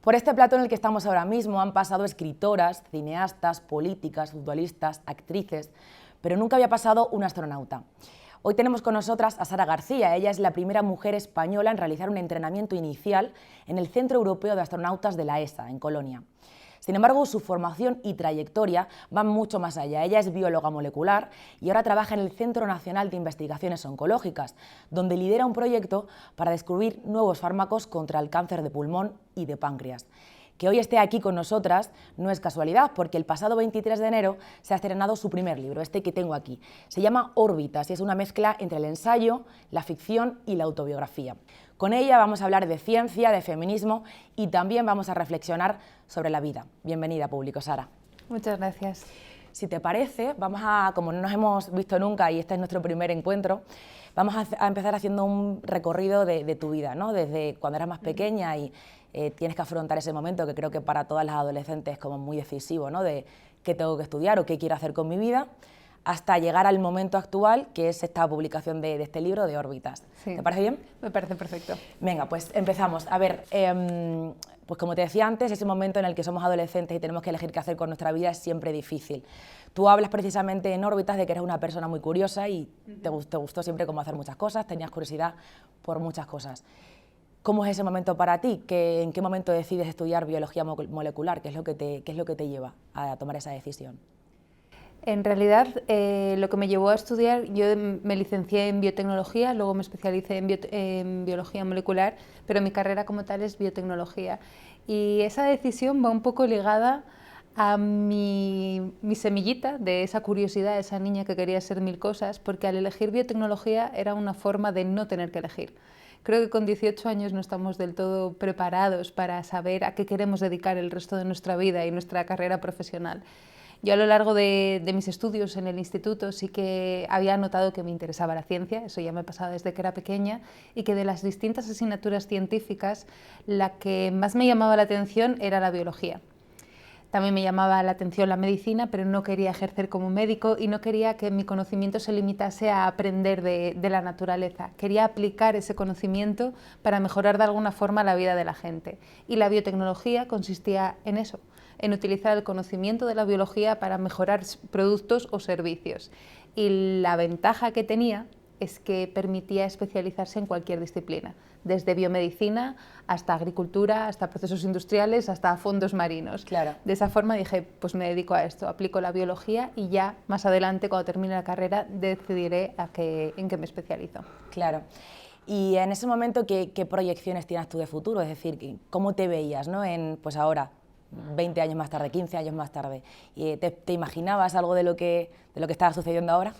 Por este plató en el que estamos ahora mismo han pasado escritoras, cineastas, políticas, futbolistas, actrices, pero nunca había pasado un astronauta. Hoy tenemos con nosotras a Sara García. Ella es la primera mujer española en realizar un entrenamiento inicial en el Centro Europeo de Astronautas de la ESA, en Colonia. Sin embargo, su formación y trayectoria van mucho más allá. Ella es bióloga molecular y ahora trabaja en el Centro Nacional de Investigaciones Oncológicas, donde lidera un proyecto para descubrir nuevos fármacos contra el cáncer de pulmón y de páncreas. Que hoy esté aquí con nosotras no es casualidad, porque el pasado 23 de enero se ha estrenado su primer libro, este que tengo aquí. Se llama Órbitas y es una mezcla entre el ensayo, la ficción y la autobiografía. Con ella vamos a hablar de ciencia, de feminismo y también vamos a reflexionar sobre la vida. Bienvenida, público, Sara. Muchas gracias. Si te parece, como no nos hemos visto nunca y este es nuestro primer encuentro, vamos a empezar haciendo un recorrido de tu vida, ¿no? Desde cuando eras más pequeña y tienes que afrontar ese momento que creo que para todas las adolescentes es como muy decisivo, ¿no? De qué tengo que estudiar o qué quiero hacer con mi vida, hasta llegar al momento actual, que es esta publicación de este libro de Órbitas. Sí. ¿Te parece bien? Me parece perfecto. Venga, pues empezamos. A ver, pues como te decía antes, ese momento en el que somos adolescentes y tenemos que elegir qué hacer con nuestra vida es siempre difícil. Tú hablas precisamente en Órbitas de que eres una persona muy curiosa y te gustó siempre como hacer muchas cosas, tenías curiosidad por muchas cosas. ¿Cómo es ese momento para ti? ¿En qué momento decides estudiar biología molecular? ¿Qué es lo que te lleva a tomar esa decisión? En realidad, lo que me llevó a estudiar, yo me licencié en biotecnología, luego me especialicé en biología molecular, pero mi carrera como tal es biotecnología. Y esa decisión va un poco ligada a mi semillita de esa curiosidad, esa niña que quería ser mil cosas, porque al elegir biotecnología era una forma de no tener que elegir. Creo que con 18 años no estamos del todo preparados para saber a qué queremos dedicar el resto de nuestra vida y nuestra carrera profesional. Yo a lo largo de mis estudios en el instituto sí que había notado que me interesaba la ciencia, eso ya me pasaba desde que era pequeña, y que de las distintas asignaturas científicas la que más me llamaba la atención era la biología. También me llamaba la atención la medicina, pero no quería ejercer como médico y no quería que mi conocimiento se limitase a aprender de la naturaleza. Quería aplicar ese conocimiento para mejorar de alguna forma la vida de la gente. Y la biotecnología consistía en eso, en utilizar el conocimiento de la biología para mejorar productos o servicios. Y la ventaja que tenía es que permitía especializarse en cualquier disciplina, desde biomedicina hasta agricultura, hasta procesos industriales, hasta fondos marinos. Claro. De esa forma dije, pues me dedico a esto, aplico la biología y ya más adelante, cuando termine la carrera, decidiré en qué me especializo. Claro. Y en ese momento, ¿qué proyecciones tienes tú de futuro? Es decir, ¿cómo te veías, ¿no? Pues ahora, 20 años más tarde, 15 años más tarde. ¿Te imaginabas algo de lo que estaba sucediendo ahora?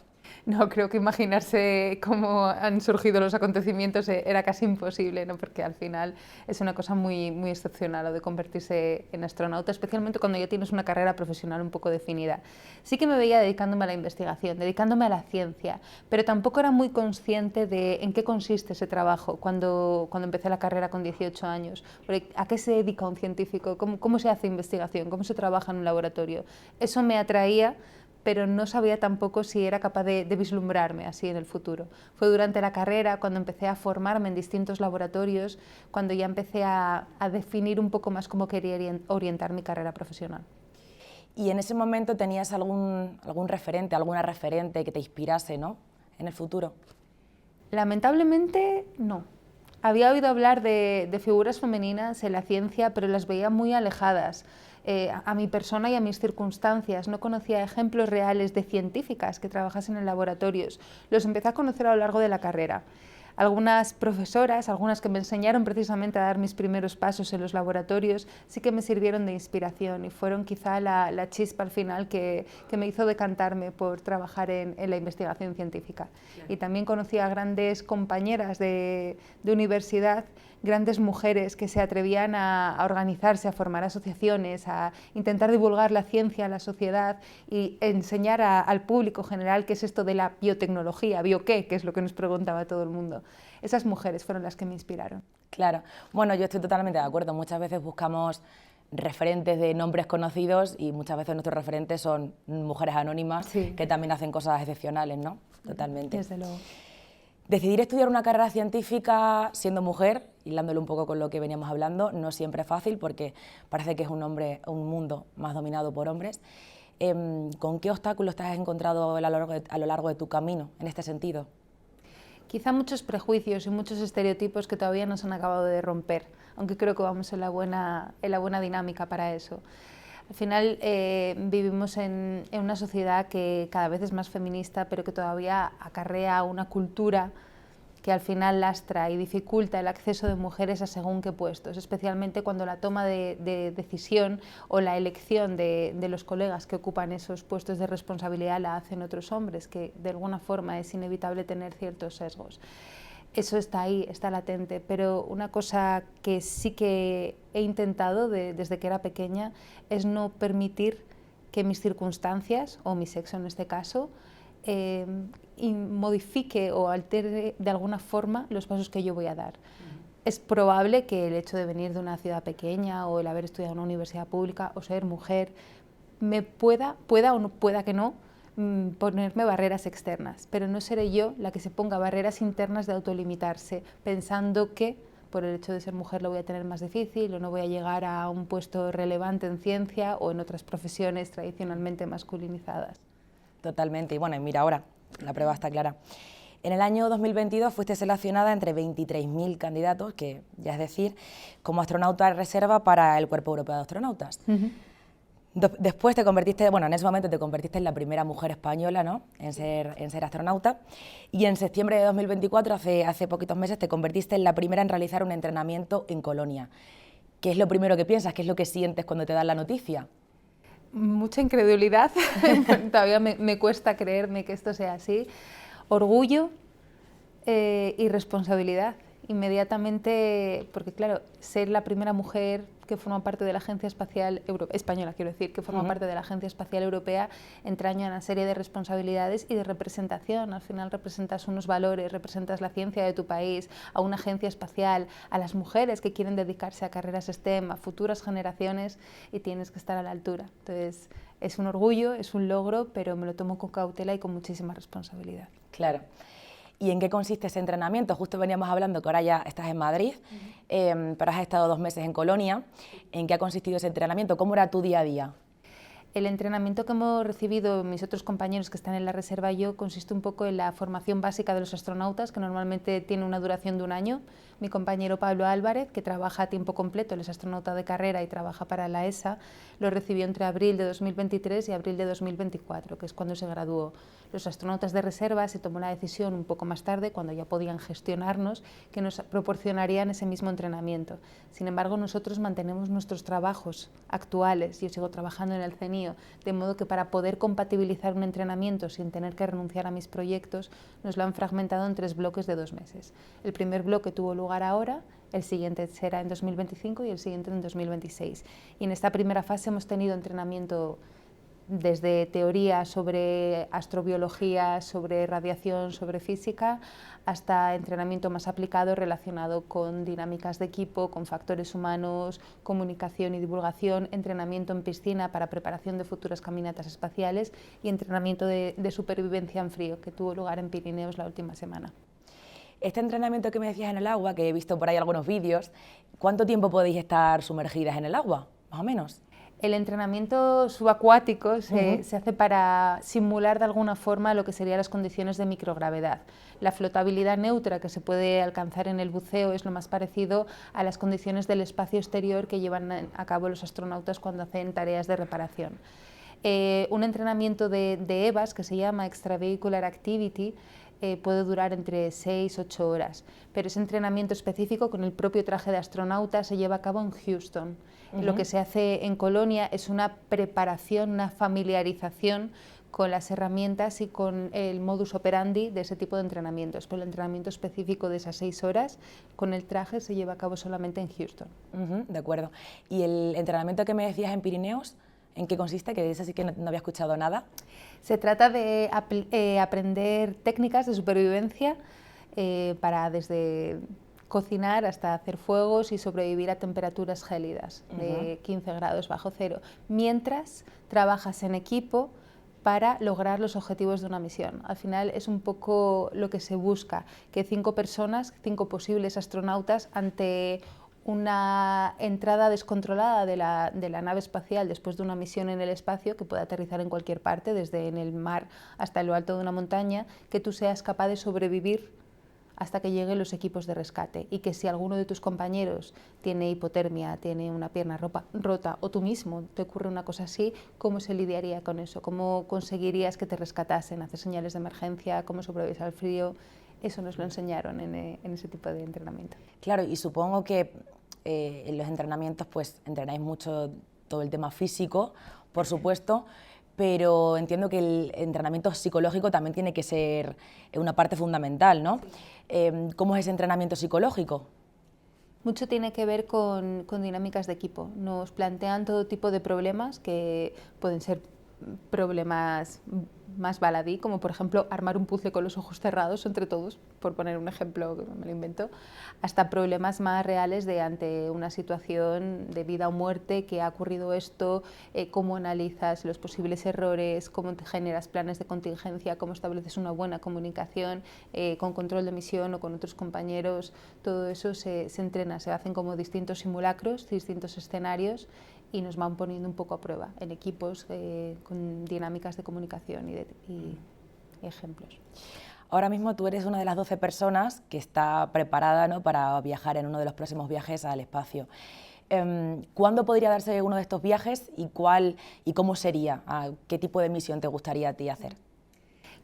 No, creo que imaginarse cómo han surgido los acontecimientos era casi imposible, ¿no? Porque al final es una cosa muy, muy excepcional lo de convertirse en astronauta, especialmente cuando ya tienes una carrera profesional un poco definida. Sí que me veía dedicándome a la investigación, dedicándome a la ciencia, pero tampoco era muy consciente de en qué consiste ese trabajo cuando empecé la carrera con 18 años. ¿A qué se dedica un científico? ¿Cómo se hace investigación? ¿Cómo se trabaja en un laboratorio? Eso me atraía, pero no sabía tampoco si era capaz de vislumbrarme así en el futuro. Fue durante la carrera, cuando empecé a formarme en distintos laboratorios, cuando ya empecé a definir un poco más cómo quería orientar mi carrera profesional. ¿Y en ese momento tenías algún referente, alguna referente que te inspirase, ¿no?, en el futuro? Lamentablemente, no. Había oído hablar de figuras femeninas en la ciencia, pero las veía muy alejadas a mi persona y a mis circunstancias. No conocía ejemplos reales de científicas que trabajasen en laboratorios. Los empecé a conocer a lo largo de la carrera. Algunas profesoras, algunas que me enseñaron precisamente a dar mis primeros pasos en los laboratorios, sí que me sirvieron de inspiración y fueron quizá la chispa al final que me hizo decantarme por trabajar en la investigación científica. Claro. Y también conocí a grandes compañeras de universidad, grandes mujeres que se atrevían a organizarse, a formar asociaciones, a intentar divulgar la ciencia a la sociedad y enseñar al público general qué es esto de la biotecnología, ¿bio qué?, que es lo que nos preguntaba todo el mundo. Esas mujeres fueron las que me inspiraron. Claro. Bueno, yo estoy totalmente de acuerdo. Muchas veces buscamos referentes de nombres conocidos y muchas veces nuestros referentes son mujeres anónimas, sí, que también hacen cosas excepcionales, ¿no? Totalmente. Desde luego. Decidir estudiar una carrera científica siendo mujer, hilándolo un poco con lo que veníamos hablando, no siempre es fácil porque parece que es un mundo más dominado por hombres. ¿Con qué obstáculos te has encontrado a lo largo de tu camino en este sentido? Quizá muchos prejuicios y muchos estereotipos que todavía no se han acabado de romper, aunque creo que vamos en la buena dinámica para eso. Al final vivimos en una sociedad que cada vez es más feminista, pero que todavía acarrea una cultura que al final lastra y dificulta el acceso de mujeres a según qué puestos, especialmente cuando la toma de decisión o la elección de los colegas que ocupan esos puestos de responsabilidad la hacen otros hombres, que de alguna forma es inevitable tener ciertos sesgos. Eso está ahí, está latente, pero una cosa que sí que he intentado desde que era pequeña es no permitir que mis circunstancias, o mi sexo en este caso, y modifique o altere de alguna forma los pasos que yo voy a dar. Es probable que el hecho de venir de una ciudad pequeña o el haber estudiado en una universidad pública o ser mujer me pueda o no pueda que no ponerme barreras externas, pero no seré yo la que se ponga barreras internas de autolimitarse pensando que por el hecho de ser mujer lo voy a tener más difícil o no voy a llegar a un puesto relevante en ciencia o en otras profesiones tradicionalmente masculinizadas. Totalmente, y bueno, mira ahora, la prueba está clara. En el año 2022 fuiste seleccionada entre 23.000 candidatos, que ya es decir, como astronauta de reserva para el Cuerpo Europeo de Astronautas. Después te convertiste, bueno, en ese momento te convertiste en la primera mujer española, ¿no?, en ser astronauta, y en septiembre de 2024, hace poquitos meses, te convertiste en la primera en realizar un entrenamiento en Colonia. ¿Qué es lo primero que piensas? ¿Qué es lo que sientes cuando te dan la noticia? Mucha incredulidad, todavía me cuesta creerme que esto sea así. Orgullo y responsabilidad. Inmediatamente, porque claro, ser la primera mujer que forma parte de la Agencia Espacial Española, quiero decir, que forma parte de la Agencia Espacial Europea, entraña una serie de responsabilidades y de representación. Al final representas unos valores, representas la ciencia de tu país, a una agencia espacial, a las mujeres que quieren dedicarse a carreras STEM, a futuras generaciones, y tienes que estar a la altura. Entonces, es un orgullo, es un logro, pero me lo tomo con cautela y con muchísima responsabilidad. Claro. ¿Y en qué consiste ese entrenamiento? Justo veníamos hablando que ahora ya estás en Madrid, pero has estado 2 meses en Colonia. ¿En qué ha consistido ese entrenamiento? ¿Cómo era tu día a día? El entrenamiento que hemos recibido mis otros compañeros que están en la reserva y yo consiste un poco en la formación básica de los astronautas, que normalmente tiene una duración de 1 año. Mi compañero Pablo Álvarez, que trabaja a tiempo completo, él es astronauta de carrera y trabaja para la ESA, lo recibió entre abril de 2023 y abril de 2024, que es cuando se graduó. Los astronautas de reserva se tomó la decisión un poco más tarde, cuando ya podían gestionarnos, que nos proporcionarían ese mismo entrenamiento. Sin embargo, nosotros mantenemos nuestros trabajos actuales. Yo sigo trabajando en el CENIO, de modo que para poder compatibilizar un entrenamiento sin tener que renunciar a mis proyectos, nos lo han fragmentado en 3 bloques de 2 meses. El primer bloque tuvo lugar ahora, el siguiente será en 2025 y el siguiente en 2026. Y en esta primera fase hemos tenido entrenamiento desde teoría sobre astrobiología, sobre radiación, sobre física, hasta entrenamiento más aplicado relacionado con dinámicas de equipo, con factores humanos, comunicación y divulgación, entrenamiento en piscina para preparación de futuras caminatas espaciales y entrenamiento de supervivencia en frío, que tuvo lugar en Pirineos la última semana. Este entrenamiento que me decías en el agua, que he visto por ahí algunos vídeos, ¿cuánto tiempo podéis estar sumergidas en el agua, más o menos? El entrenamiento subacuático se hace para simular de alguna forma lo que serían las condiciones de microgravedad. La flotabilidad neutra que se puede alcanzar en el buceo es lo más parecido a las condiciones del espacio exterior que llevan a cabo los astronautas cuando hacen tareas de reparación. Un entrenamiento de EVAs, que se llama Extravehicular Activity, puede durar entre 6 y 8 horas, pero ese entrenamiento específico con el propio traje de astronauta se lleva a cabo en Houston. Lo que se hace en Colonia es una preparación, una familiarización con las herramientas y con el modus operandi de ese tipo de entrenamientos. Pero el entrenamiento específico de esas 6 horas con el traje se lleva a cabo solamente en Houston. De acuerdo. ¿Y el entrenamiento que me decías en Pirineos, en qué consiste? Que de eso sí que no había escuchado nada. Se trata de aprender técnicas de supervivencia para desde cocinar hasta hacer fuegos y sobrevivir a temperaturas gélidas de 15 grados bajo cero, mientras trabajas en equipo para lograr los objetivos de una misión. Al final es un poco lo que se busca, que 5 personas, 5 posibles astronautas, ante una entrada descontrolada de la nave espacial después de una misión en el espacio, que puede aterrizar en cualquier parte, desde en el mar hasta en lo alto de una montaña, que tú seas capaz de sobrevivir hasta que lleguen los equipos de rescate, y que si alguno de tus compañeros tiene hipotermia, tiene una pierna rota, o tú mismo te ocurre una cosa así, ¿cómo se lidiaría con eso? ¿Cómo conseguirías que te rescatasen? ¿Hacer señales de emergencia? ¿Cómo sobrevives al frío? Eso nos lo enseñaron en ese tipo de entrenamiento. Claro, y supongo que en los entrenamientos pues entrenáis mucho todo el tema físico, por supuesto, pero entiendo que el entrenamiento psicológico también tiene que ser una parte fundamental, ¿no? ¿Cómo es ese entrenamiento psicológico? Mucho tiene que ver con dinámicas de equipo. Nos plantean todo tipo de problemas, que pueden ser problemas más baladí, como por ejemplo armar un puzzle con los ojos cerrados entre todos, por poner un ejemplo que me lo invento, hasta problemas más reales de ante una situación de vida o muerte, que ha ocurrido esto, cómo analizas los posibles errores, cómo te generas planes de contingencia, cómo estableces una buena comunicación con control de misión o con otros compañeros. Todo eso se entrena, se hacen como distintos simulacros, distintos escenarios, y nos van poniendo un poco a prueba en equipos con dinámicas de comunicación y ejemplos. Ahora mismo tú eres una de las 12 personas que está preparada, ¿no?, para viajar en uno de los próximos viajes al espacio. ¿Cuándo podría darse uno de estos viajes y cómo sería? ¿Qué tipo de misión te gustaría a ti hacer?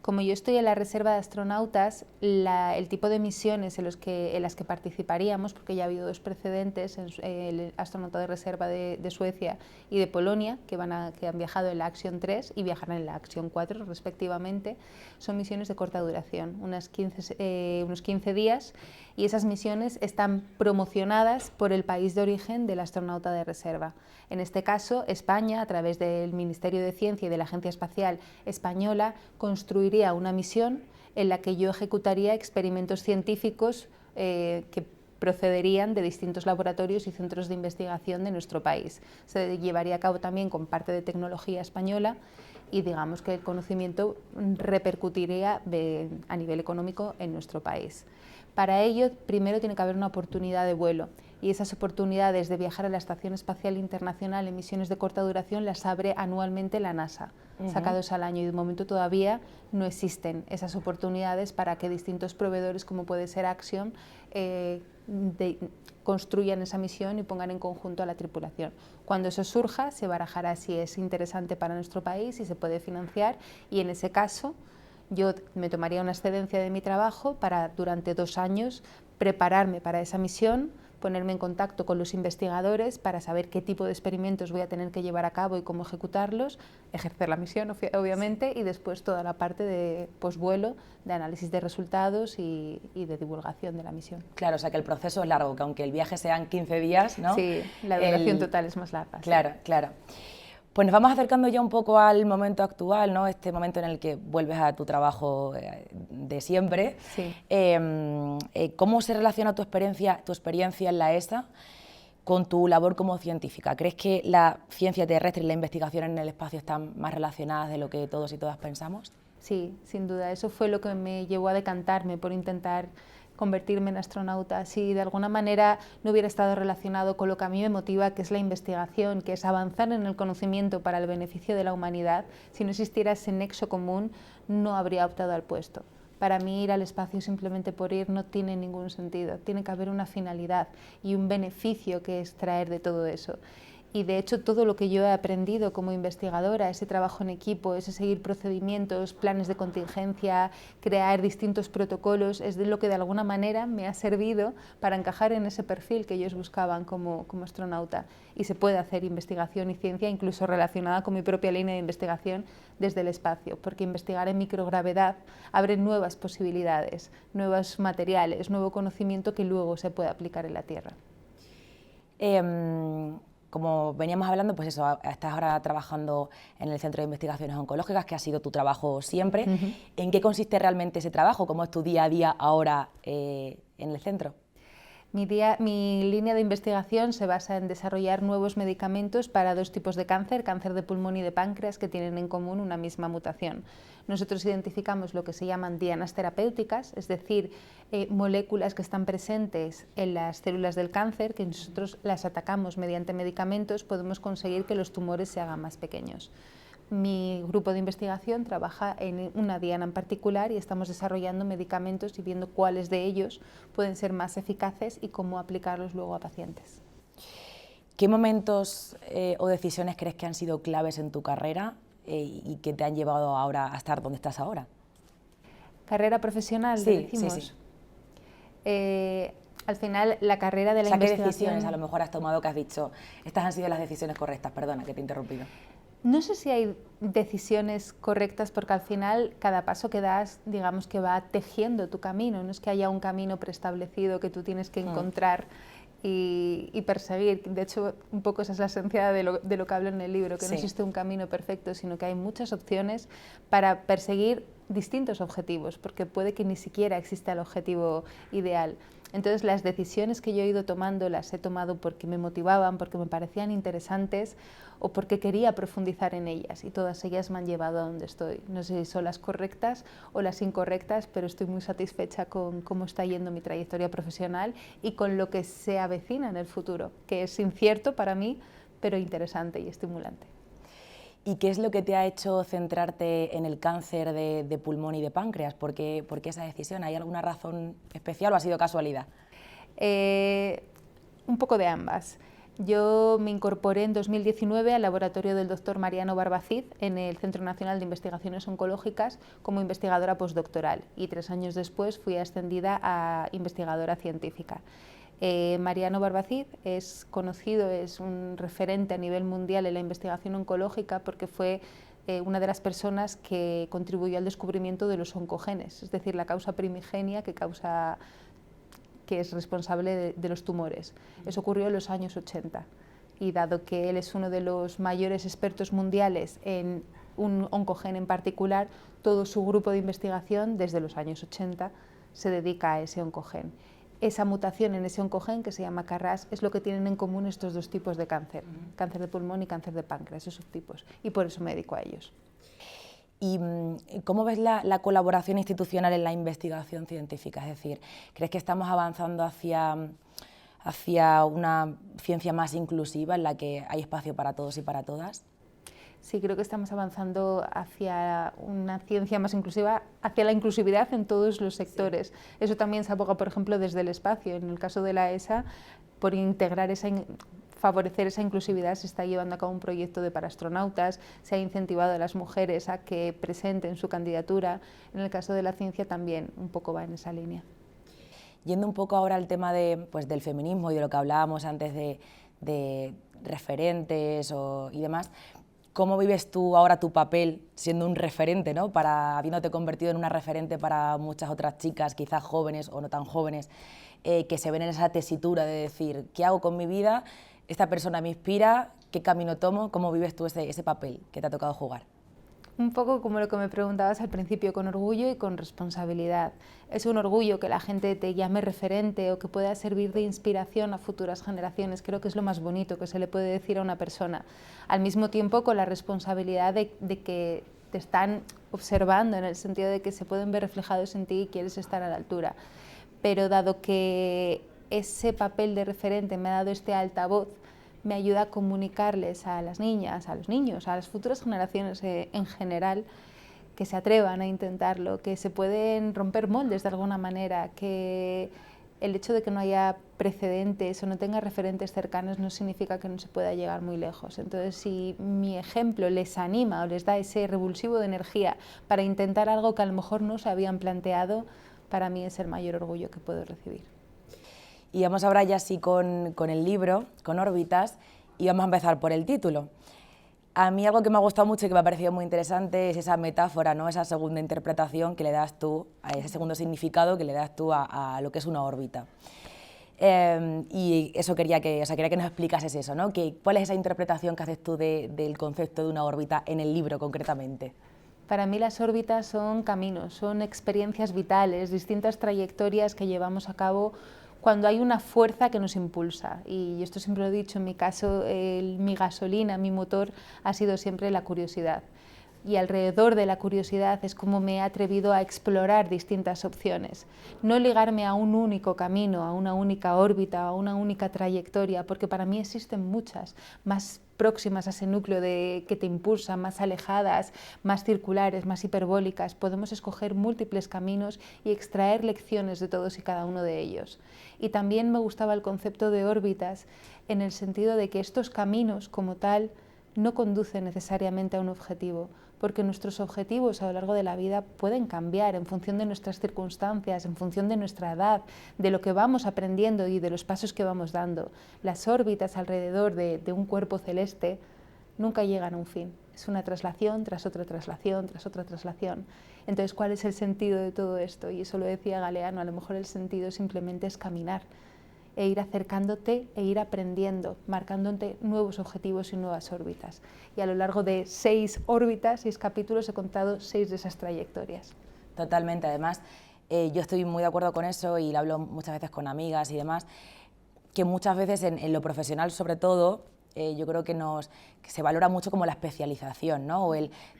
Como yo estoy en la reserva de astronautas, el tipo de misiones en las que participaríamos, porque ya ha habido 2 precedentes, el astronauta de reserva de Suecia y de Polonia, que han viajado en la Action 3 y viajarán en la Action 4 respectivamente, son misiones de corta duración, unos 15 días, y esas misiones están promocionadas por el país de origen del astronauta de reserva. En este caso, España, a través del Ministerio de Ciencia y de la Agencia Espacial Española, construiría una misión en la que yo ejecutaría experimentos científicos que procederían de distintos laboratorios y centros de investigación de nuestro país. Se llevaría a cabo también con parte de tecnología española, y digamos que el conocimiento repercutiría a nivel económico en nuestro país. Para ello, primero tiene que haber una oportunidad de vuelo, y esas oportunidades de viajar a la Estación Espacial Internacional en misiones de corta duración las abre anualmente la NASA, sacados al año, y de momento todavía no existen esas oportunidades para que distintos proveedores, como puede ser Axiom, construyan esa misión y pongan en conjunto a la tripulación. Cuando eso surja, se barajará si es interesante para nuestro país y se puede financiar, y en ese caso yo me tomaría una excedencia de mi trabajo para durante 2 años prepararme para esa misión, ponerme en contacto con los investigadores para saber qué tipo de experimentos voy a tener que llevar a cabo y cómo ejecutarlos, ejercer la misión obviamente, y después toda la parte de posvuelo, de análisis de resultados y de divulgación de la misión. Claro, o sea que el proceso es largo, que aunque el viaje sean 15 días, ¿no? Sí, la duración total es más larga. Claro, sí. Claro. Pues nos vamos acercando ya un poco al momento actual, ¿no? Este momento en el que vuelves a tu trabajo de siempre. Sí. ¿Cómo se relaciona tu experiencia en la ESA con tu labor como científica? ¿Crees que la ciencia terrestre y la investigación en el espacio están más relacionadas de lo que todos y todas pensamos? Sí, sin duda. Eso fue lo que me llevó a decantarme por intentar convertirme en astronauta. Si de alguna manera no hubiera estado relacionado con lo que a mí me motiva, que es la investigación, que es avanzar en el conocimiento para el beneficio de la humanidad, si no existiera ese nexo común, no habría optado al puesto. Para mí ir al espacio simplemente por ir no tiene ningún sentido. Tiene que haber una finalidad y un beneficio que extraer de todo eso. Y de hecho todo lo que yo he aprendido como investigadora, ese trabajo en equipo, ese seguir procedimientos, planes de contingencia, crear distintos protocolos, es de lo que de alguna manera me ha servido para encajar en ese perfil que ellos buscaban como astronauta. Y se puede hacer investigación y ciencia incluso relacionada con mi propia línea de investigación desde el espacio, porque investigar en microgravedad abre nuevas posibilidades, nuevos materiales, nuevo conocimiento que luego se puede aplicar en la Tierra. Como veníamos hablando, pues eso, estás ahora trabajando en el Centro de Investigaciones Oncológicas, que ha sido tu trabajo siempre. ¿En qué consiste realmente ese trabajo? ¿Cómo es tu día a día ahora en el centro? Mi línea de investigación se basa en desarrollar nuevos medicamentos para dos tipos de cáncer, cáncer de pulmón y de páncreas, que tienen en común una misma mutación. Nosotros identificamos lo que se llaman dianas terapéuticas, es decir, moléculas que están presentes en las células del cáncer, que nosotros las atacamos mediante medicamentos, podemos conseguir que los tumores se hagan más pequeños. Mi grupo de investigación trabaja en una diana en particular y estamos desarrollando medicamentos y viendo cuáles de ellos pueden ser más eficaces y cómo aplicarlos luego a pacientes. ¿Qué momentos o decisiones crees que han sido claves en tu carrera y que te han llevado ahora a estar donde estás ahora? ¿Carrera profesional? Sí, decimos. sí, sí. Al final, la carrera de la ¿Qué investigación... decisiones a lo mejor has tomado que has dicho, estas han sido las decisiones correctas? Perdona que te he interrumpido. No sé si hay decisiones correctas porque al final cada paso que das, digamos que va tejiendo tu camino, no es que haya un camino preestablecido que tú tienes que encontrar y perseguir. De hecho, un poco esa es la esencia de lo que hablo en el libro, que no existe un camino perfecto, sino que hay muchas opciones para perseguir distintos objetivos, porque puede que ni siquiera exista el objetivo ideal. Entonces, las decisiones que yo he ido tomando las he tomado porque me motivaban, porque me parecían interesantes o porque quería profundizar en ellas, y todas ellas me han llevado a donde estoy. No sé si son las correctas o las incorrectas, pero estoy muy satisfecha con cómo está yendo mi trayectoria profesional y con lo que se avecina en el futuro, que es incierto para mí, pero interesante y estimulante. ¿Y qué es lo que te ha hecho centrarte en el cáncer de pulmón y de páncreas? ¿Por qué esa decisión? ¿Hay alguna razón especial o ha sido casualidad? Un poco de ambas. Yo me incorporé en 2019 al laboratorio del doctor Mariano Barbacid en el Centro Nacional de Investigaciones Oncológicas como investigadora postdoctoral y 3 años después fui ascendida a investigadora científica. Mariano Barbacid es conocido, es un referente a nivel mundial en la investigación oncológica porque fue una de las personas que contribuyó al descubrimiento de los oncogenes, es decir, la causa primigenia que es responsable de los tumores. Eso ocurrió en los años 80 y dado que él es uno de los mayores expertos mundiales en un oncogen en particular, todo su grupo de investigación desde los años 80 se dedica a ese oncogen. Esa mutación en ese oncogen, que se llama KRAS, es lo que tienen en común estos dos tipos de cáncer, cáncer de pulmón y cáncer de páncreas, esos subtipos, y por eso me dedico a ellos. ¿Y cómo ves la colaboración institucional en la investigación científica? Es decir, ¿crees que estamos avanzando hacia una ciencia más inclusiva en la que hay espacio para todos y para todas? Sí, creo que estamos avanzando hacia una ciencia más inclusiva, hacia la inclusividad en todos los sectores. Sí. Eso también se aboga, por ejemplo, desde el espacio. En el caso de la ESA, por favorecer esa inclusividad se está llevando a cabo un proyecto de paraastronautas, se ha incentivado a las mujeres a que presenten su candidatura. En el caso de la ciencia también un poco va en esa línea. Yendo un poco ahora al tema del feminismo y de lo que hablábamos antes de referentes y demás, ¿cómo vives tú ahora tu papel siendo un referente, ¿no? Habiéndote convertido en una referente para muchas otras chicas, quizás jóvenes o no tan jóvenes, que se ven en esa tesitura de decir, ¿qué hago con mi vida? Esta persona me inspira, ¿qué camino tomo? ¿Cómo vives tú ese papel que te ha tocado jugar? Un poco como lo que me preguntabas al principio, con orgullo y con responsabilidad. Es un orgullo que la gente te llame referente o que pueda servir de inspiración a futuras generaciones. Creo que es lo más bonito que se le puede decir a una persona. Al mismo tiempo, con la responsabilidad de que te están observando, en el sentido de que se pueden ver reflejados en ti y quieres estar a la altura. Pero dado que ese papel de referente me ha dado este altavoz, me ayuda a comunicarles a las niñas, a los niños, a las futuras generaciones en general, que se atrevan a intentarlo, que se pueden romper moldes de alguna manera, que el hecho de que no haya precedentes o no tenga referentes cercanos no significa que no se pueda llegar muy lejos. Entonces, si mi ejemplo les anima o les da ese revulsivo de energía para intentar algo que a lo mejor no se habían planteado, para mí es el mayor orgullo que puedo recibir. Y vamos ahora ya sí con el libro, con Órbitas, y vamos a empezar por el título. A mí algo que me ha gustado mucho y que me ha parecido muy interesante es esa metáfora, ¿no? Esa segunda interpretación que le das tú, a ese segundo significado que le das tú a lo que es una órbita. Y eso quería que nos explicases eso, ¿no? ¿Cuál es esa interpretación que haces tú del concepto de una órbita en el libro concretamente? Para mí las órbitas son caminos, son experiencias vitales, distintas trayectorias que llevamos a cabo cuando hay una fuerza que nos impulsa. Y esto siempre lo he dicho, en mi caso, mi gasolina, mi motor ha sido siempre la curiosidad. Y alrededor de la curiosidad es como me he atrevido a explorar distintas opciones. No ligarme a un único camino, a una única órbita, a una única trayectoria, porque para mí existen muchas, más próximas a ese núcleo que te impulsa, más alejadas, más circulares, más hiperbólicas. Podemos escoger múltiples caminos y extraer lecciones de todos y cada uno de ellos. Y también me gustaba el concepto de órbitas en el sentido de que estos caminos como tal no conducen necesariamente a un objetivo, porque nuestros objetivos a lo largo de la vida pueden cambiar en función de nuestras circunstancias, en función de nuestra edad, de lo que vamos aprendiendo y de los pasos que vamos dando. Las órbitas alrededor de un cuerpo celeste nunca llegan a un fin. Es una traslación tras otra traslación, tras otra traslación. Entonces, ¿cuál es el sentido de todo esto? Y eso lo decía Galeano, a lo mejor el sentido simplemente es caminar e ir acercándote e ir aprendiendo, marcándote nuevos objetivos y nuevas órbitas. Y a lo largo de 6 órbitas, 6 capítulos, he contado 6 de esas trayectorias. Totalmente, además, yo estoy muy de acuerdo con eso y lo hablo muchas veces con amigas y demás, que muchas veces en lo profesional sobre todo, yo creo que se valora mucho como la especialización, ¿no? O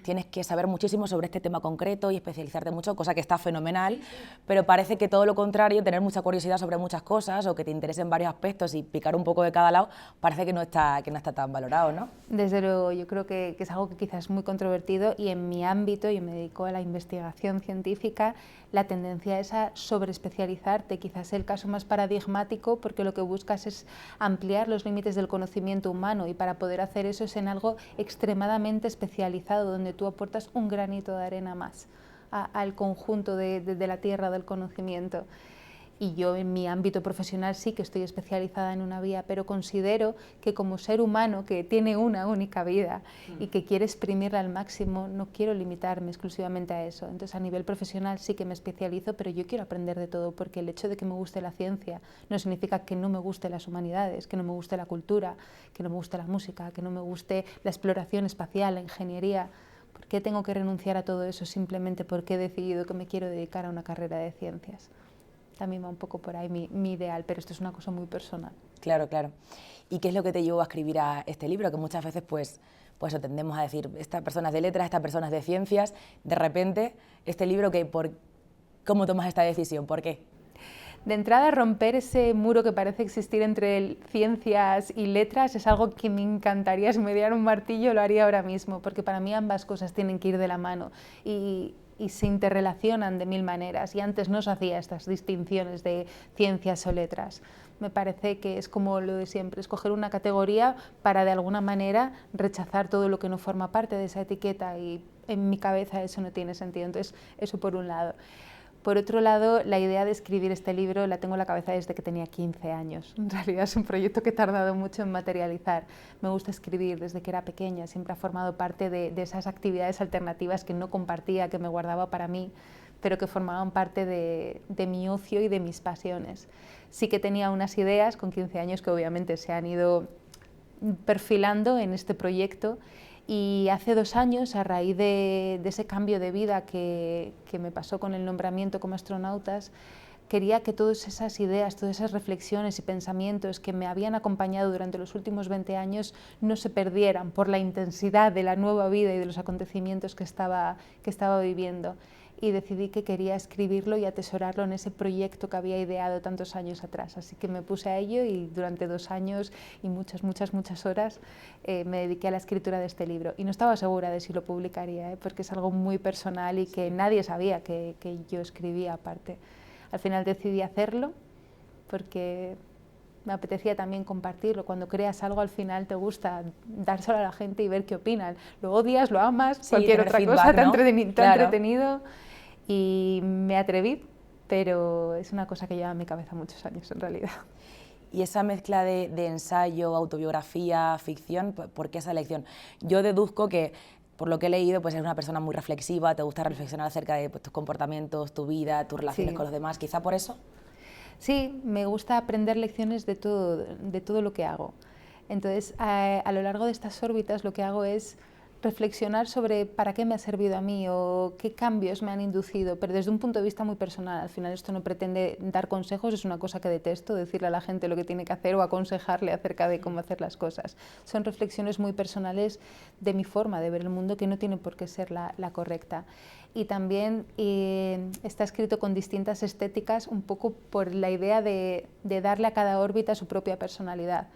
tienes que saber muchísimo sobre este tema concreto y especializarte mucho, cosa que está fenomenal, pero parece que todo lo contrario, tener mucha curiosidad sobre muchas cosas o que te interesen varios aspectos y picar un poco de cada lado, parece que no está tan valorado, ¿no? Desde luego, yo creo que es algo que quizás es muy controvertido y en mi ámbito, yo me dedico a la investigación científica, la tendencia es a sobreespecializarte, quizás el caso más paradigmático porque lo que buscas es ampliar los límites del conocimiento humano y para poder hacer eso es en algo extremadamente especializado donde tú aportas un granito de arena más al conjunto de la tierra del conocimiento. Y yo en mi ámbito profesional sí que estoy especializada en una vía, pero considero que como ser humano que tiene una única vida y que quiere exprimirla al máximo, no quiero limitarme exclusivamente a eso. Entonces a nivel profesional sí que me especializo, pero yo quiero aprender de todo, porque el hecho de que me guste la ciencia no significa que no me guste las humanidades, que no me guste la cultura, que no me guste la música, que no me guste la exploración espacial, la ingeniería. ¿Por qué tengo que renunciar a todo eso simplemente porque he decidido que me quiero dedicar a una carrera de ciencias? También va un poco por ahí mi ideal, pero esto es una cosa muy personal. Claro, claro. ¿Y qué es lo que te llevó a escribir a este libro? Que muchas veces pues tendemos a decir, esta persona es de letras, esta persona es de ciencias, de repente, este libro, ¿cómo tomas esta decisión? ¿Por qué? De entrada, romper ese muro que parece existir entre ciencias y letras es algo que me encantaría. Si me diera un martillo lo haría ahora mismo, porque para mí ambas cosas tienen que ir de la mano y se interrelacionan de mil maneras, y antes no se hacía estas distinciones de ciencias o letras. Me parece que es como lo de siempre, escoger una categoría para de alguna manera rechazar todo lo que no forma parte de esa etiqueta, y en mi cabeza eso no tiene sentido. Entonces, eso por un lado. Por otro lado, la idea de escribir este libro la tengo en la cabeza desde que tenía 15 años. En realidad es un proyecto que he tardado mucho en materializar. Me gusta escribir desde que era pequeña, siempre ha formado parte de esas actividades alternativas que no compartía, que me guardaba para mí, pero que formaban parte de mi ocio y de mis pasiones. Sí que tenía unas ideas con 15 años que obviamente se han ido perfilando en este proyecto. Y hace 2 años, a raíz de ese cambio de vida que me pasó con el nombramiento como astronautas, quería que todas esas ideas, todas esas reflexiones y pensamientos que me habían acompañado durante los últimos 20 años no se perdieran por la intensidad de la nueva vida y de los acontecimientos que estaba viviendo. Y decidí que quería escribirlo y atesorarlo en ese proyecto que había ideado tantos años atrás. Así que me puse a ello y durante 2 años y muchas horas me dediqué a la escritura de este libro. Y no estaba segura de si lo publicaría, porque es algo muy personal y que nadie sabía que yo escribía aparte. Al final decidí hacerlo porque me apetecía también compartirlo. Cuando creas algo, al final te gusta dárselo a la gente y ver qué opinan. Lo odias, lo amas, sí, cualquier otra feedback, cosa, ¿no? te ha entretenido. Y me atreví, pero es una cosa que lleva en mi cabeza muchos años en realidad. Y esa mezcla de ensayo, autobiografía, ficción, ¿por qué esa elección? Yo deduzco que, por lo que he leído, pues eres una persona muy reflexiva, te gusta reflexionar acerca de tus comportamientos, tu vida, tus relaciones con los demás, ¿quizá por eso? Sí, me gusta aprender lecciones de todo lo que hago. Entonces, a lo largo de estas órbitas lo que hago es reflexionar sobre para qué me ha servido a mí o qué cambios me han inducido, pero desde un punto de vista muy personal. Al final esto no pretende dar consejos, es una cosa que detesto, decirle a la gente lo que tiene que hacer o aconsejarle acerca de cómo hacer las cosas. Son reflexiones muy personales de mi forma de ver el mundo, que no tiene por qué ser la correcta. Y también está escrito con distintas estéticas, un poco por la idea de darle a cada órbita su propia personalidad.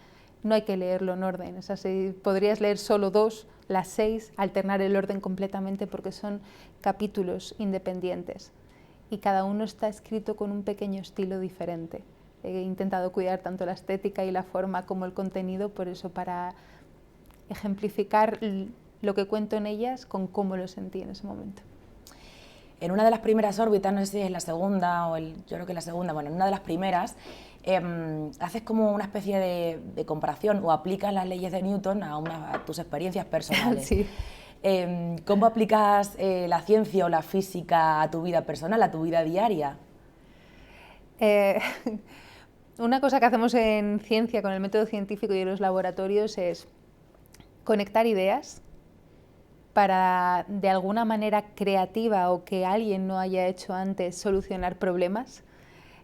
No hay que leerlo en orden, es así, podrías leer solo 2, las 6, alternar el orden completamente porque son capítulos independientes y cada uno está escrito con un pequeño estilo diferente. He intentado cuidar tanto la estética y la forma como el contenido, por eso para ejemplificar lo que cuento en ellas con cómo lo sentí en ese momento. En una de las primeras órbitas, no sé si es la segunda o yo creo que la segunda, bueno, en una de las primeras, haces como una especie de comparación o aplicas las leyes de Newton a tus experiencias personales. Sí. ¿Cómo aplicas la ciencia o la física a tu vida personal, a tu vida diaria? Una cosa que hacemos en ciencia con el método científico y en los laboratorios es conectar ideas para, de alguna manera creativa o que alguien no haya hecho antes, solucionar problemas.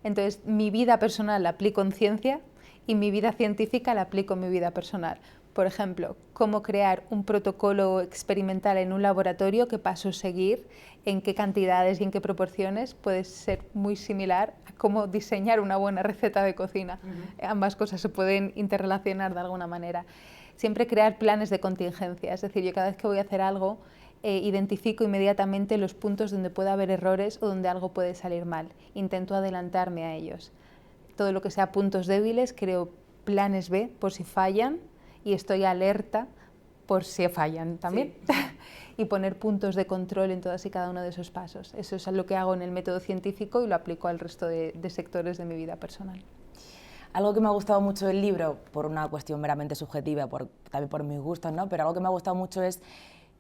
Entonces, mi vida personal la aplico en ciencia y mi vida científica la aplico en mi vida personal. Por ejemplo, cómo crear un protocolo experimental en un laboratorio, qué pasos seguir, en qué cantidades y en qué proporciones, puede ser muy similar a cómo diseñar una buena receta de cocina. Ambas cosas se pueden interrelacionar de alguna manera. Siempre crear planes de contingencia, es decir, yo cada vez que voy a hacer algo, identifico inmediatamente los puntos donde puede haber errores o donde algo puede salir mal. Intento adelantarme a ellos. Todo lo que sea puntos débiles, creo planes B por si fallan y estoy alerta por si fallan también. Sí. Y poner puntos de control en todas y cada uno de esos pasos. Eso es lo que hago en el método científico y lo aplico al resto de sectores de mi vida personal. Algo que me ha gustado mucho del libro, por una cuestión meramente subjetiva, también por mis gustos, ¿no? Pero algo que me ha gustado mucho es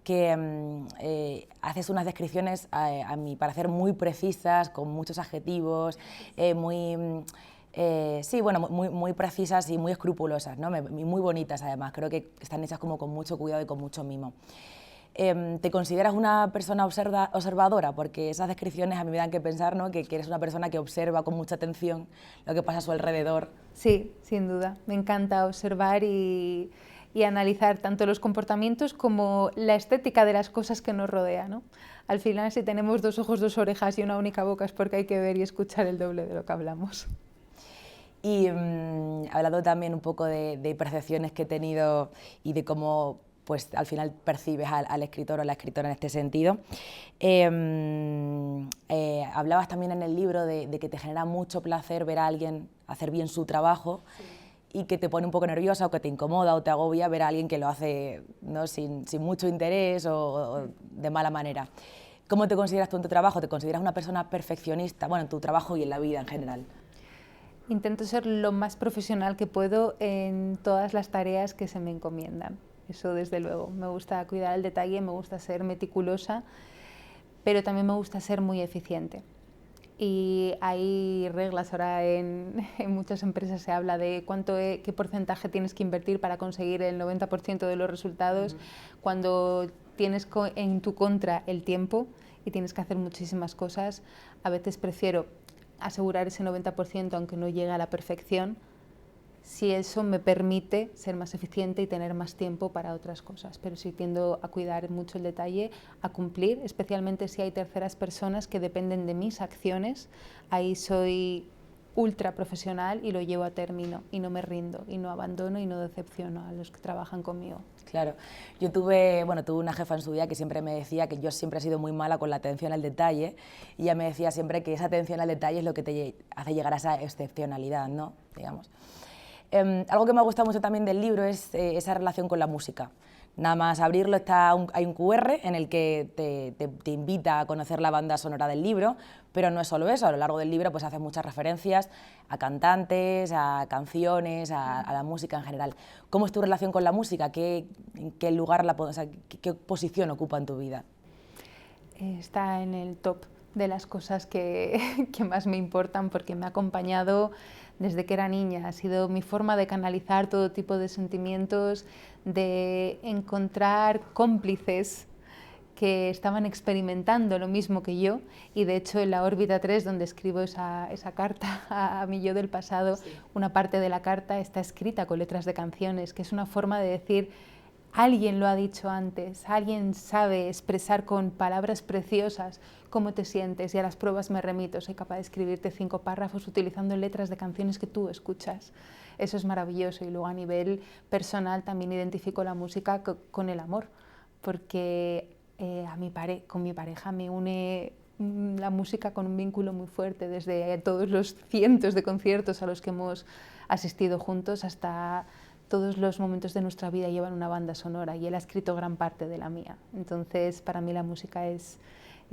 que haces unas descripciones, a mi parecer, muy precisas, con muchos adjetivos, muy precisas y muy escrupulosas, ¿no? Muy bonitas, además. Creo que están hechas como con mucho cuidado y con mucho mimo. ¿Te consideras una persona observadora? Porque esas descripciones a mí me dan que pensar, ¿no? que eres una persona que observa con mucha atención lo que pasa a su alrededor. Sí, sin duda. Me encanta observar y analizar tanto los comportamientos como la estética de las cosas que nos rodean, ¿no? Al final, si tenemos 2 ojos, 2 orejas y una única boca es porque hay que ver y escuchar el doble de lo que hablamos. Y hablando también un poco de percepciones que he tenido y de cómo pues al final percibes al escritor o la escritora en este sentido. Hablabas también en el libro de que te genera mucho placer ver a alguien hacer bien su trabajo, sí, y que te pone un poco nerviosa o que te incomoda o te agobia ver a alguien que lo hace, ¿no? sin mucho interés o de mala manera. ¿Cómo te consideras tú en tu trabajo? ¿Te consideras una persona perfeccionista? Bueno, en tu trabajo y en la vida en general. Intento ser lo más profesional que puedo en todas las tareas que se me encomiendan. Eso desde luego. Me gusta cuidar el detalle, me gusta ser meticulosa, pero también me gusta ser muy eficiente. Y hay reglas, ahora en muchas empresas se habla de qué porcentaje tienes que invertir para conseguir el 90% de los resultados, cuando tienes en tu contra el tiempo y tienes que hacer muchísimas cosas. A veces prefiero asegurar ese 90% aunque no llegue a la perfección, si eso me permite ser más eficiente y tener más tiempo para otras cosas. Pero sí tiendo a cuidar mucho el detalle, a cumplir, especialmente si hay terceras personas que dependen de mis acciones. Ahí soy ultra profesional y lo llevo a término y no me rindo y no abandono y no decepciono a los que trabajan conmigo. Claro, yo tuve una jefa en su día que siempre me decía que yo siempre he sido muy mala con la atención al detalle y ella me decía siempre que esa atención al detalle es lo que te hace llegar a esa excepcionalidad, ¿no? Digamos. Algo que me ha gustado mucho también del libro es esa relación con la música. Nada más abrirlo hay un QR en el que te invita a conocer la banda sonora del libro, pero no es solo eso, a lo largo del libro pues haces muchas referencias a cantantes, a canciones, a la música en general. ¿Cómo es tu relación con la música? ¿En qué lugar qué posición ocupa en tu vida? Está en el top de las cosas que más me importan porque me ha acompañado desde que era niña. Ha sido mi forma de canalizar todo tipo de sentimientos, de encontrar cómplices que estaban experimentando lo mismo que yo, y de hecho en la órbita 3, donde escribo esa carta a mi yo del pasado, sí, una parte de la carta está escrita con letras de canciones, que es una forma de decir: alguien lo ha dicho antes, alguien sabe expresar con palabras preciosas cómo te sientes, y a las pruebas me remito, soy capaz de escribirte 5 párrafos utilizando letras de canciones que tú escuchas. Eso es maravilloso. Y luego a nivel personal también identifico la música con el amor, porque con mi pareja me une la música con un vínculo muy fuerte, desde todos los cientos de conciertos a los que hemos asistido juntos hasta todos los momentos de nuestra vida llevan una banda sonora, y él ha escrito gran parte de la mía. Entonces, para mí la música es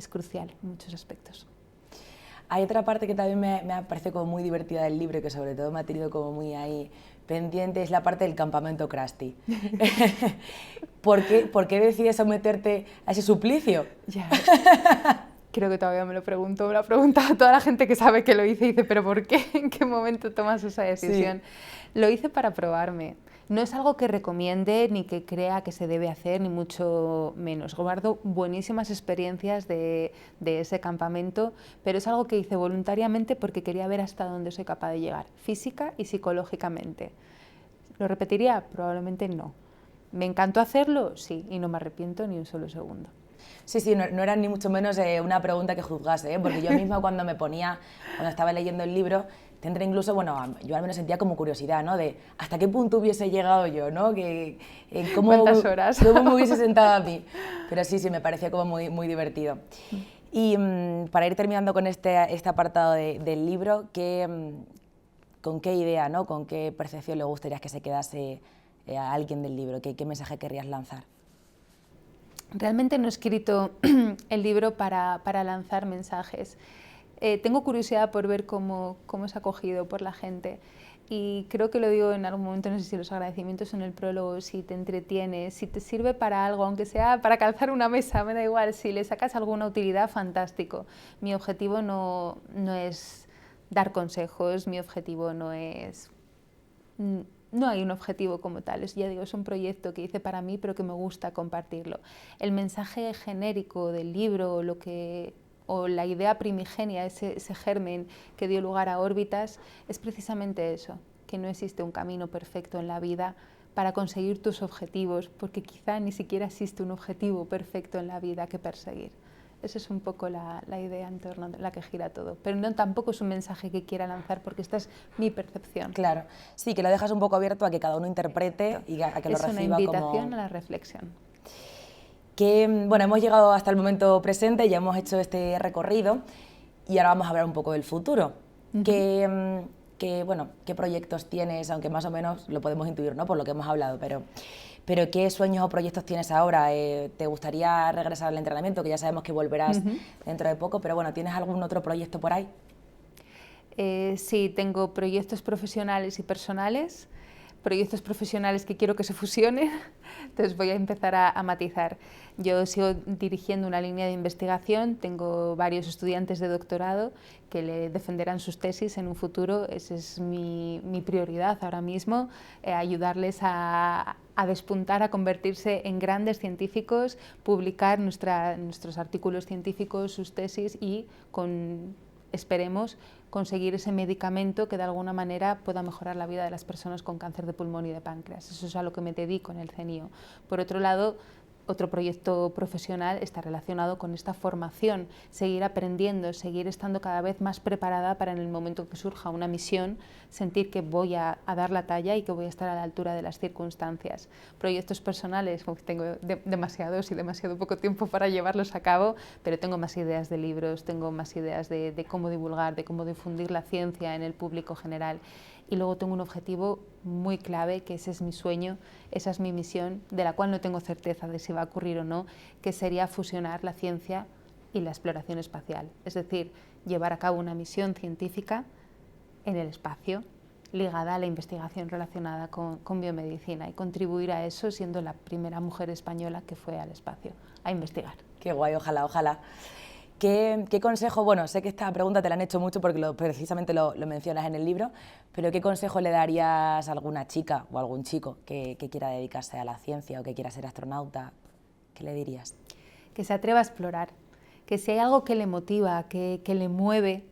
crucial en muchos aspectos. Hay otra parte que también me ha parecido como muy divertida del libro, que sobre todo me ha tenido como muy ahí pendiente, es la parte del campamento Krusty. ¿Por qué decides someterte a ese suplicio? Ya. Creo que todavía me lo pregunto, me lo ha preguntado toda la gente que sabe que lo hice, y dice: ¿pero por qué? ¿En qué momento tomas esa decisión? Sí. Lo hice para probarme. No es algo que recomiende ni que crea que se debe hacer, ni mucho menos. Guardo buenísimas experiencias de ese campamento, pero es algo que hice voluntariamente porque quería ver hasta dónde soy capaz de llegar, física y psicológicamente. ¿Lo repetiría? Probablemente no. ¿Me encantó hacerlo? Sí, y no me arrepiento ni un solo segundo. Sí, no era ni mucho menos una pregunta que juzgase, porque yo misma cuando estaba leyendo el libro, tendré incluso, yo al menos sentía como curiosidad, ¿no? De hasta qué punto hubiese llegado yo, ¿no? ¿Cuántas horas? ¿Cómo me hubiese sentado a mí? Pero sí, me parecía como muy, muy divertido. Y para ir terminando con este apartado del libro, ¿con qué idea, ¿no? ¿Con qué percepción le gustaría que se quedase a alguien del libro? ¿Qué mensaje querrías lanzar? Realmente no he escrito el libro para lanzar mensajes. Tengo curiosidad por ver cómo es acogido por la gente, y creo que lo digo en algún momento, no sé si los agradecimientos en el prólogo: si te entretiene, si te sirve para algo, aunque sea para calzar una mesa, me da igual, si le sacas alguna utilidad, fantástico. Mi objetivo no es dar consejos, mi objetivo no es... No hay un objetivo como tal, ya digo, es un proyecto que hice para mí, pero que me gusta compartirlo. El mensaje genérico del libro, o la idea primigenia, ese germen que dio lugar a Órbitas, es precisamente eso, que no existe un camino perfecto en la vida para conseguir tus objetivos, porque quizá ni siquiera existe un objetivo perfecto en la vida que perseguir. Esa es un poco la idea en torno a la que gira todo. Pero tampoco es un mensaje que quiera lanzar, porque esta es mi percepción. Claro, sí, que lo dejas un poco abierto a que cada uno interprete y a que lo reciba como... Es una invitación a la reflexión. Hemos llegado hasta el momento presente, ya hemos hecho este recorrido y ahora vamos a hablar un poco del futuro. ¿Qué proyectos tienes? Aunque más o menos lo podemos intuir, ¿no? Por lo que hemos hablado, pero ¿qué sueños o proyectos tienes ahora? ¿Te gustaría regresar al entrenamiento? Que ya sabemos que volverás dentro de poco, pero ¿tienes algún otro proyecto por ahí? Sí, tengo proyectos profesionales y personales. Proyectos profesionales que quiero que se fusionen, entonces voy a empezar a matizar. Yo sigo dirigiendo una línea de investigación, tengo varios estudiantes de doctorado que le defenderán sus tesis en un futuro. Esa es mi prioridad ahora mismo, ayudarles a despuntar, a convertirse en grandes científicos, publicar nuestros artículos científicos, sus tesis, y esperemos conseguir ese medicamento que de alguna manera pueda mejorar la vida de las personas con cáncer de pulmón y de páncreas. Eso es a lo que me dedico en el CNIO. Por otro lado, otro proyecto profesional está relacionado con esta formación, seguir aprendiendo, seguir estando cada vez más preparada para, en el momento que surja una misión, sentir que voy a dar la talla y que voy a estar a la altura de las circunstancias. Proyectos personales, tengo demasiados y demasiado poco tiempo para llevarlos a cabo, pero tengo más ideas de libros, tengo más ideas de cómo divulgar, de cómo difundir la ciencia en el público general. Y luego tengo un objetivo muy clave, que ese es mi sueño, esa es mi misión, de la cual no tengo certeza de si va a ocurrir o no, que sería fusionar la ciencia y la exploración espacial. Es decir, llevar a cabo una misión científica en el espacio, ligada a la investigación relacionada con biomedicina, y contribuir a eso siendo la primera mujer española que fue al espacio a investigar. Qué guay, ojalá, ojalá. ¿Qué consejo, bueno, sé que esta pregunta te la han hecho mucho porque precisamente lo mencionas en el libro, pero ¿qué consejo le darías a alguna chica o algún chico que quiera dedicarse a la ciencia o que quiera ser astronauta? ¿Qué le dirías? Que se atreva a explorar, que si hay algo que le motiva, que le mueve,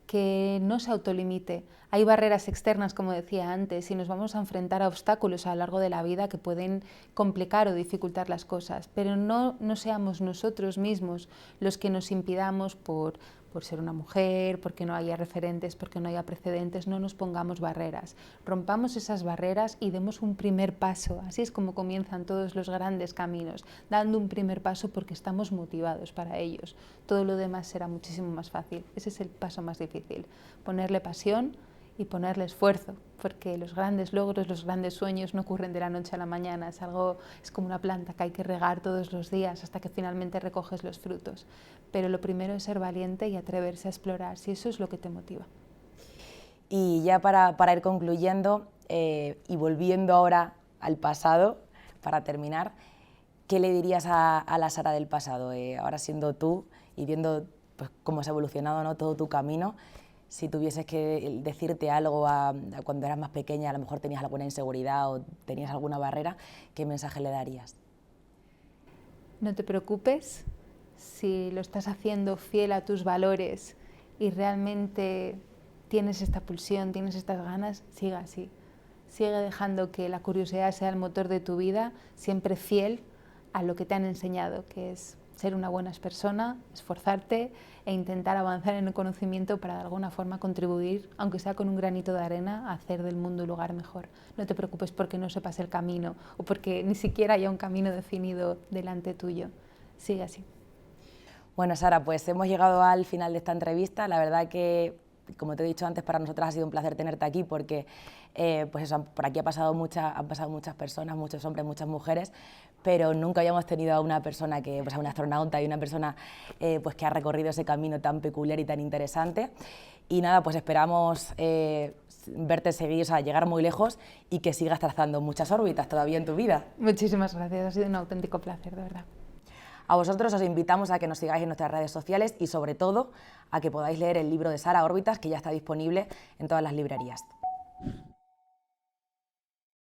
que no se autolimite. Hay barreras externas, como decía antes, y nos vamos a enfrentar a obstáculos a lo largo de la vida que pueden complicar o dificultar las cosas, pero no seamos nosotros mismos los que nos impidamos por ser una mujer, porque no haya referentes, porque no haya precedentes, no nos pongamos barreras. Rompamos esas barreras y demos un primer paso. Así es como comienzan todos los grandes caminos, dando un primer paso porque estamos motivados para ellos. Todo lo demás será muchísimo más fácil. Ese es el paso más difícil, ponerle pasión y ponerle esfuerzo, porque los grandes logros, los grandes sueños no ocurren de la noche a la mañana, es como una planta que hay que regar todos los días hasta que finalmente recoges los frutos. Pero lo primero es ser valiente y atreverse a explorar, si eso es lo que te motiva. Y ya para ir concluyendo y volviendo ahora al pasado, para terminar, ¿qué le dirías a la Sara del pasado? Ahora siendo tú y viendo pues, cómo se ha evolucionado, ¿no?, todo tu camino, si tuvieses que decirte algo a cuando eras más pequeña, a lo mejor tenías alguna inseguridad o tenías alguna barrera, ¿qué mensaje le darías? No te preocupes, si lo estás haciendo fiel a tus valores y realmente tienes esta pulsión, tienes estas ganas, sigue así. Sigue dejando que la curiosidad sea el motor de tu vida, siempre fiel a lo que te han enseñado, que es ser una buena persona, esforzarte e intentar avanzar en el conocimiento para de alguna forma contribuir, aunque sea con un granito de arena, a hacer del mundo un lugar mejor. No te preocupes porque no sepas el camino o porque ni siquiera haya un camino definido delante tuyo. Sigue así. Bueno, Sara, pues hemos llegado al final de esta entrevista. La verdad que, como te he dicho antes, para nosotras ha sido un placer tenerte aquí porque pues eso, por aquí han pasado muchas personas, muchos hombres, muchas mujeres, pero nunca habíamos tenido a una persona, pues a un astronauta y una persona pues que ha recorrido ese camino tan peculiar y tan interesante. Y nada, pues esperamos verte seguir, o sea, llegar muy lejos y que sigas trazando muchas órbitas todavía en tu vida. Muchísimas gracias, ha sido un auténtico placer, de verdad. A vosotros os invitamos a que nos sigáis en nuestras redes sociales y sobre todo a que podáis leer el libro de Sara, Órbitas, que ya está disponible en todas las librerías.